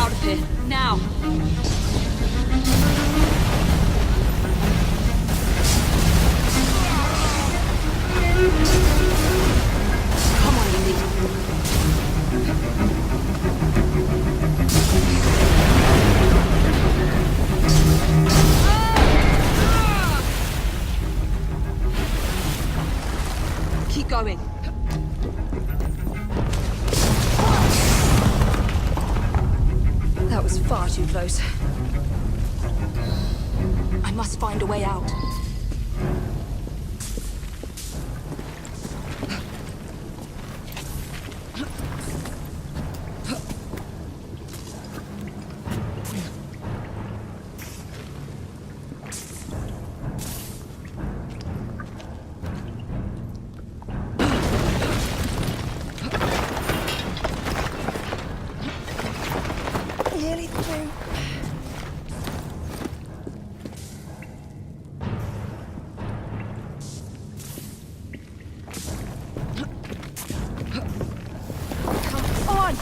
out of here, now! Come on, Evie. Keep going. That was far too close. I must find a way out. Nearly through. Come on!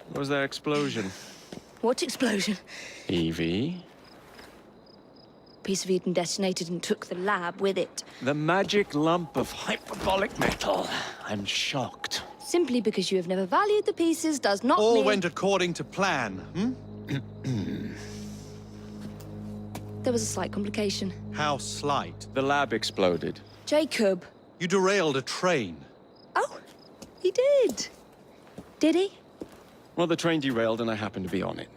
What was that explosion? What explosion? Evie? Piece of Eden detonated and took the lab with it. The magic lump of hyperbolic metal. I'm shocked. Simply because you have never valued the pieces does not All mean... went according to plan, hmm? There was a slight complication. How slight. The lab exploded. Jacob. You derailed a train. Oh, he did. Did he? Well, the train derailed and I happened to be on it.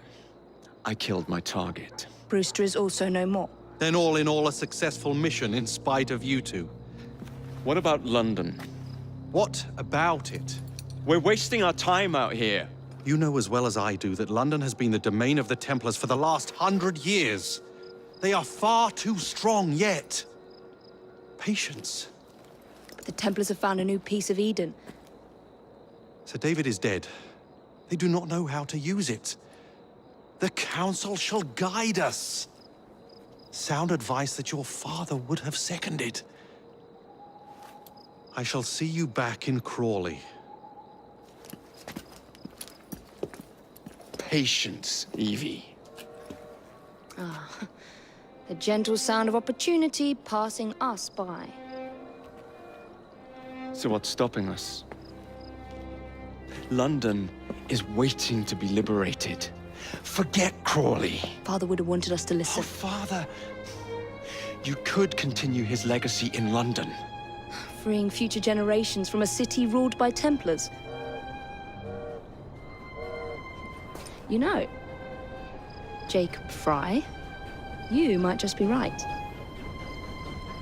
I killed my target. Brewster is also no more. Then all in all, a successful mission in spite of you two. What about London? What about it? We're wasting our time out here. You know as well as I do that London has been the domain of the Templars for the last 100 years. They are far too strong yet. Patience. But the Templars have found a new piece of Eden. Sir David is dead. They do not know how to use it. The Council shall guide us. Sound advice that your father would have seconded. I shall see you back in Crawley. Patience, Evie. The gentle sound of opportunity passing us by. So what's stopping us? London is waiting to be liberated. Forget Crawley. Father would have wanted us to Oh, listen. Father. You could continue his legacy in London. Freeing future generations from a city ruled by Templars. You know, Jacob Fry, you might just be right.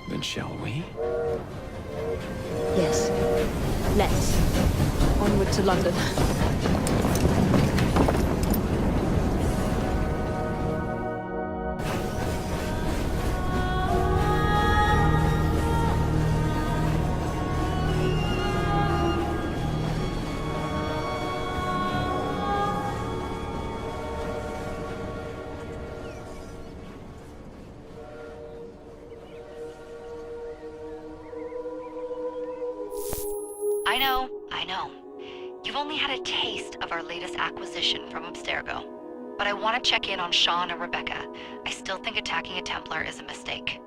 Then shall we? Yes. Let's. Onward to London. I know. You've only had a taste of our latest acquisition from Abstergo. But I want to check in on Sean and Rebecca. I still think attacking a Templar is a mistake.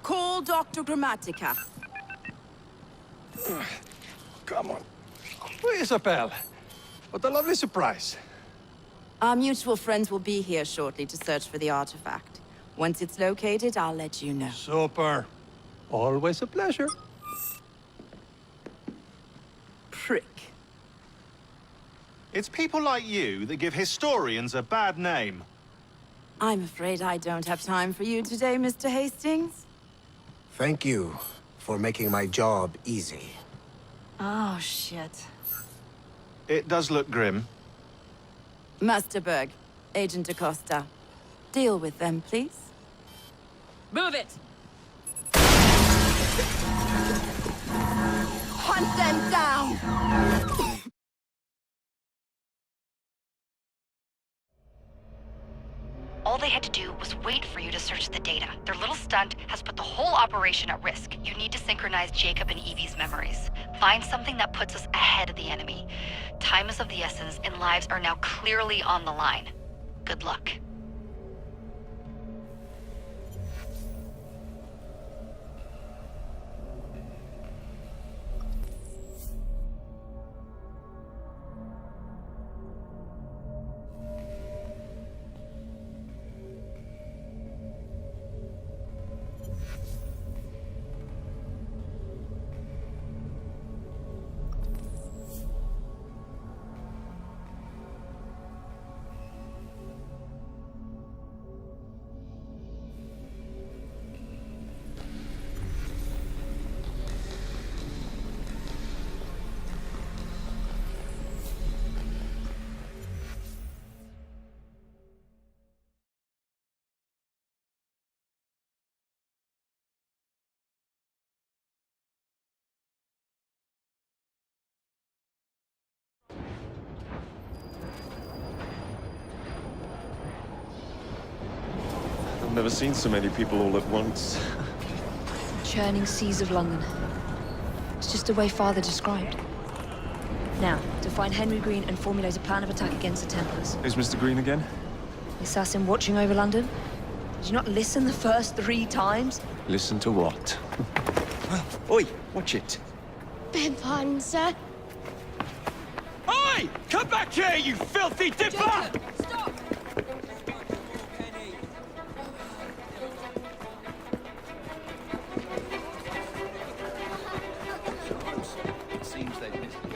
Call Dr. Grammatica. Come on. Isabel. What a lovely surprise. Our mutual friends will be here shortly to search for the artifact. Once it's located, I'll let you know. Super. Always a pleasure. Prick. It's people like you that give historians a bad name. I'm afraid I don't have time for you today, Mr. Hastings. Thank you for making my job easy. Oh, shit. It does look grim. Master Berg, Agent Acosta. Deal with them, please. Move it! Hunt them down! All they had to do was wait for you to search the data. Their little stunt has put the whole operation at risk. You need to synchronize Jacob and Evie's memories. Find something that puts us ahead of the enemy. Time is of the essence, and lives are now clearly on the line. Good luck. I've never seen so many people all at once. Churning seas of London. It's just the way Father described. Now, to find Henry Green and formulate a plan of attack against the Templars. Is Mr. Green again? The assassin watching over London? Did you not listen the first 3 times? Listen to what? Oi, watch it. Beg pardon, sir. Oi! Come back here, you filthy dipper! Stop! It seems they've missed it.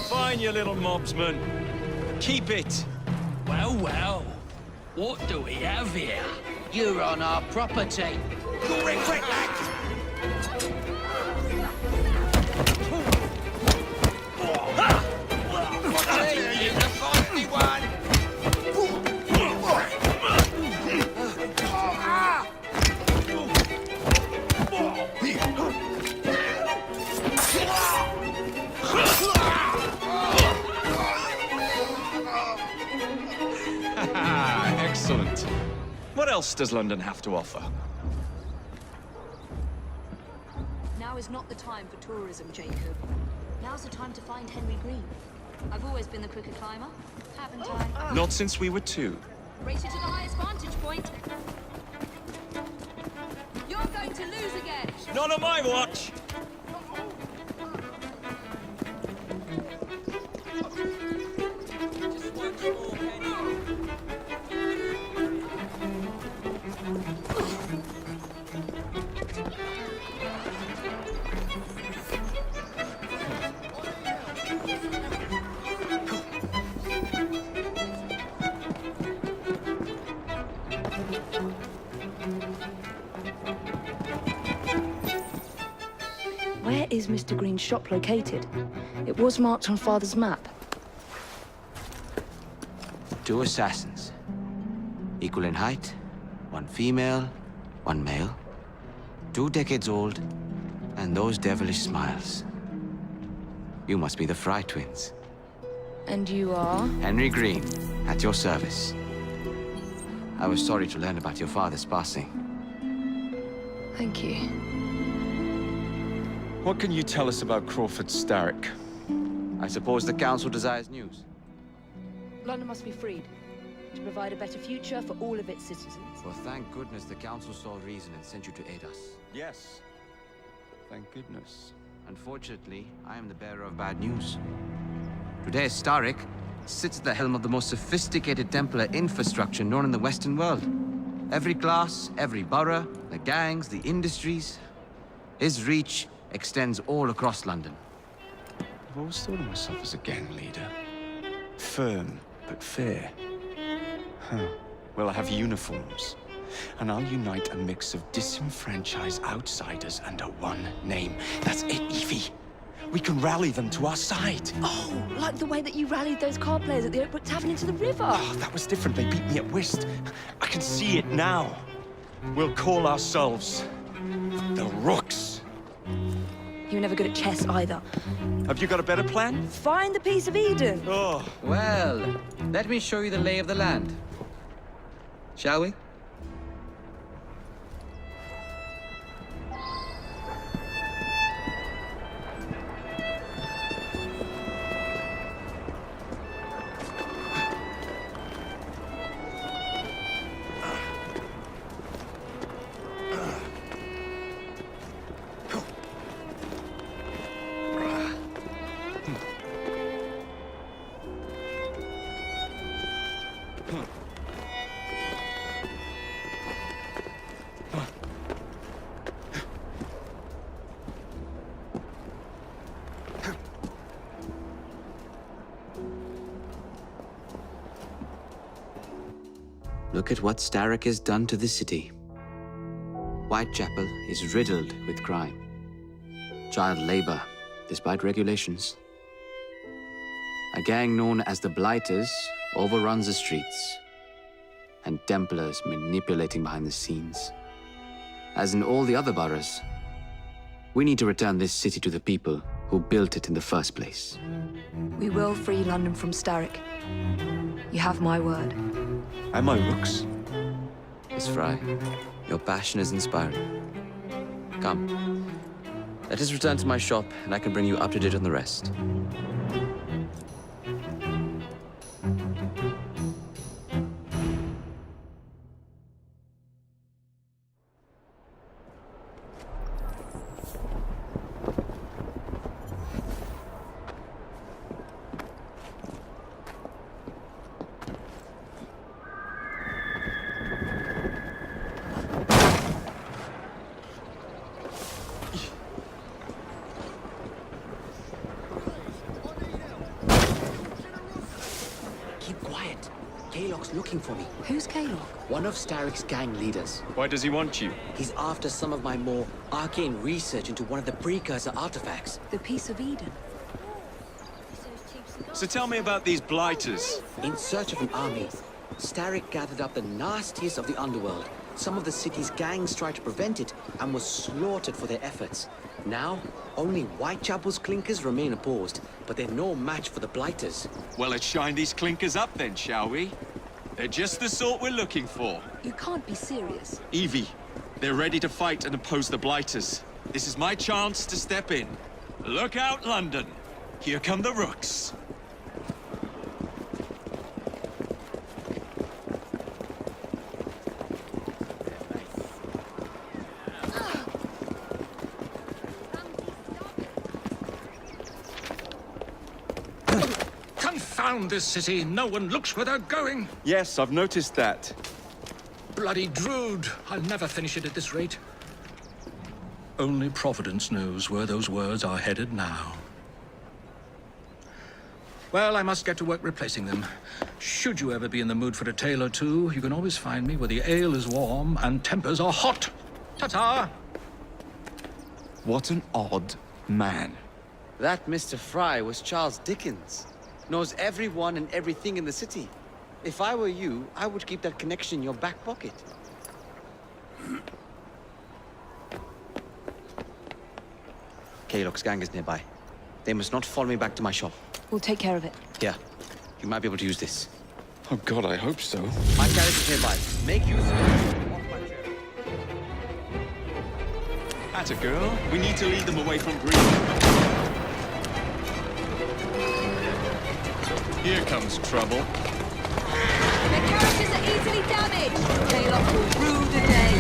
Fine, you little mobsman. Keep it. Well, well. What do we have here? You're on our property. Quick, act! You're the feisty one. Excellent. What else does London have to offer? Now is not the time for tourism, Jacob. Now's the time to find Henry Green. I've always been the quicker climber, haven't I? Not since we were 2. Race you to the highest vantage point. You're going to lose again. Not on my watch! Where is Mr. Green's shop located? It was marked on Father's map. 2 assassins. Equal in height. 1 female, 1 male. 2 decades old. And those devilish smiles. You must be the Fry twins. And you are? Henry Green, at your service. I was sorry to learn about your father's passing. Thank you. What can you tell us about Crawford Starrick? I suppose the Council desires news. London must be freed to provide a better future for all of its citizens. Well, thank goodness the Council saw reason and sent you to aid us. Yes. thank goodness. Unfortunately, I am the bearer of bad news. Today, Starrick sits at the helm of the most sophisticated Templar infrastructure known in the Western world. Every class, every borough, the gangs, the industries. His reach extends all across London. I've always thought of myself as a gang leader. Firm, but fair. Huh. Well, I have uniforms. And I'll unite a mix of disenfranchised outsiders under one name. That's it, Evie. We can rally them to our side. Oh, like the way that you rallied those card players at the Oakbrook Tavern into the river. Oh, that was different. They beat me at whist. I can see it now. We'll call ourselves the Rooks. You were never good at chess either. Have you got a better plan? Find the piece of Eden. Oh, Well, let me show you the lay of the land. Shall we? Look at what Starrick has done to the city. Whitechapel is riddled with crime. Child labor, despite regulations. A gang known as the Blighters overruns the streets, and Templars manipulating behind the scenes. As in all the other boroughs, we need to return this city to the people who built it in the first place. We will free London from Starrick. You have my word. and my Rooks. Miss Fry, your passion is inspiring. Come, let us return to my shop, and I can bring you up to date on the rest. Looking for me. Who's Kalok? One of Starrick's gang leaders. Why does he want you? He's after some of my more arcane research into one of the precursor artifacts. The piece of Eden. So tell me about these blighters. In search of an army, Starrick gathered up the nastiest of the underworld. Some of the city's gangs tried to prevent it and were slaughtered for their efforts. Now, only Whitechapel's clinkers remain opposed, but they're no match for the blighters. Well, let's shine these clinkers up then, shall we? They're just the sort we're looking for. You can't be serious. Evie, they're ready to fight and oppose the blighters. This is my chance to step in. Look out, London. Here come the Rooks. Confound this city. No one looks where they're going. Yes, I've noticed that. Bloody Drood. I'll never finish it at this rate. Only Providence knows where those words are headed now. Well, I must get to work replacing them. Should you ever be in the mood for a tale or two, you can always find me where the ale is warm and tempers are hot. Ta-ta! What an odd man. That Mr. Fry was Charles Dickens. Knows everyone and everything in the city. If I were you, I would keep that connection in your back pocket. Kalok's gang is nearby. They must not follow me back to my shop. We'll take care of it. Here, you might be able to use this. Oh God, I hope so. My carriage is nearby. Make use of it. Atta girl, we need to lead them away from green. Here comes trouble. Their characters are easily damaged. Kalok will rue the day.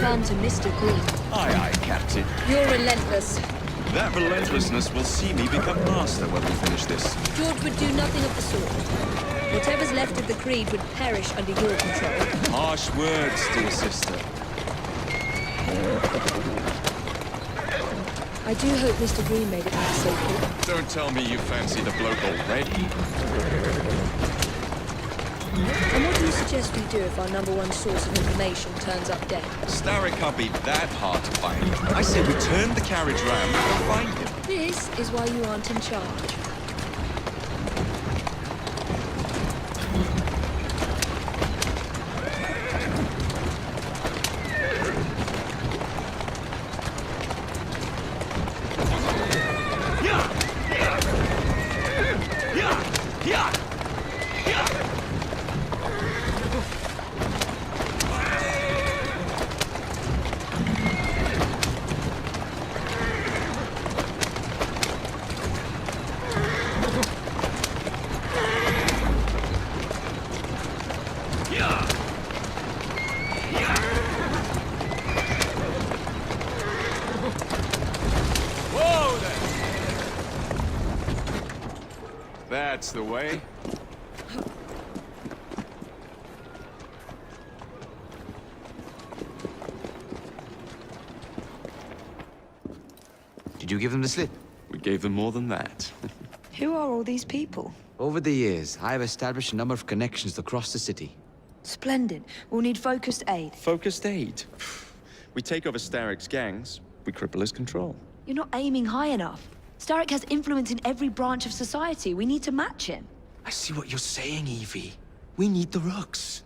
return to Mr. Green. Aye, aye, Captain. You're relentless. That relentlessness will see me become master when we finish this. George would do nothing of the sort. Whatever's left of the Creed would perish under your control. Harsh words, dear sister. I do hope Mr. Green made it back safely. Don't tell me you fancy the bloke already. And what do you suggest we do if our #1 source of information turns up dead? Starrick can't be that hard to find. I say we turn the carriage round and find him. This is why you aren't in charge. That's the way. Did you give them the slip? We gave them more than that. Who are all these people? Over the years, I have established a number of connections across the city. Splendid. We'll need focused aid. Focused aid. We take over Starrick's gangs, we cripple his control. You're not aiming high enough. Starrick has influence in every branch of society. We need to match him. I see what you're saying, Evie. We need the Rooks.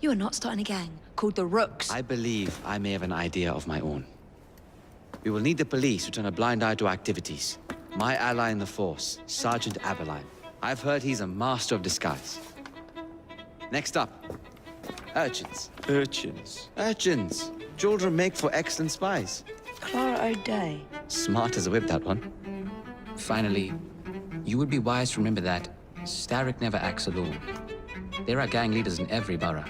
You are not starting a gang called the Rooks. I believe I may have an idea of my own. We will need the police to turn a blind eye to activities. My ally in the force, Sergeant Aberline. I've heard he's a master of disguise. Next up, urchins. Urchins? Urchins. Children make for excellent spies. Clara O'Day. Smart as a whip, that one. Finally, you would be wise to remember that Starrick never acts alone. There are gang leaders in every borough.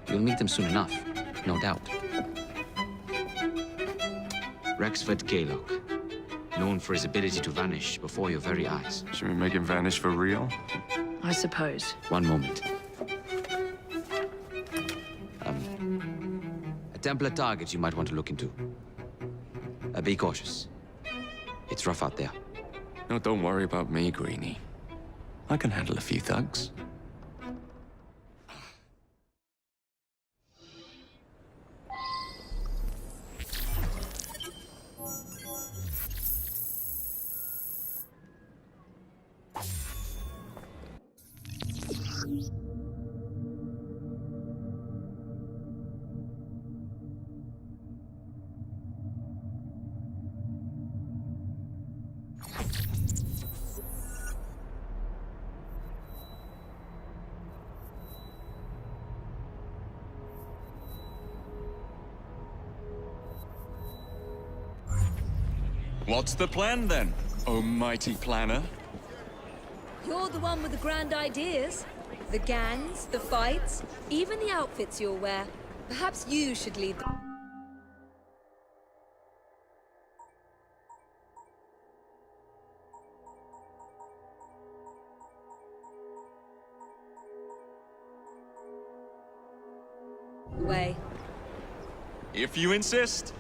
You'll meet them soon enough, no doubt. Rexford Gaylock, known for his ability to vanish before your very eyes. Should we make him vanish for real? I suppose. One moment. A Templar target you might want to look into. Be cautious. It's rough out there. No, don't worry about me, Greenie. I can handle a few thugs. What's the plan, then, oh mighty planner? You're the one with the grand ideas. The gangs, the fights, even the outfits you'll wear. Perhaps you should lead them. Way. If you insist.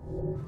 You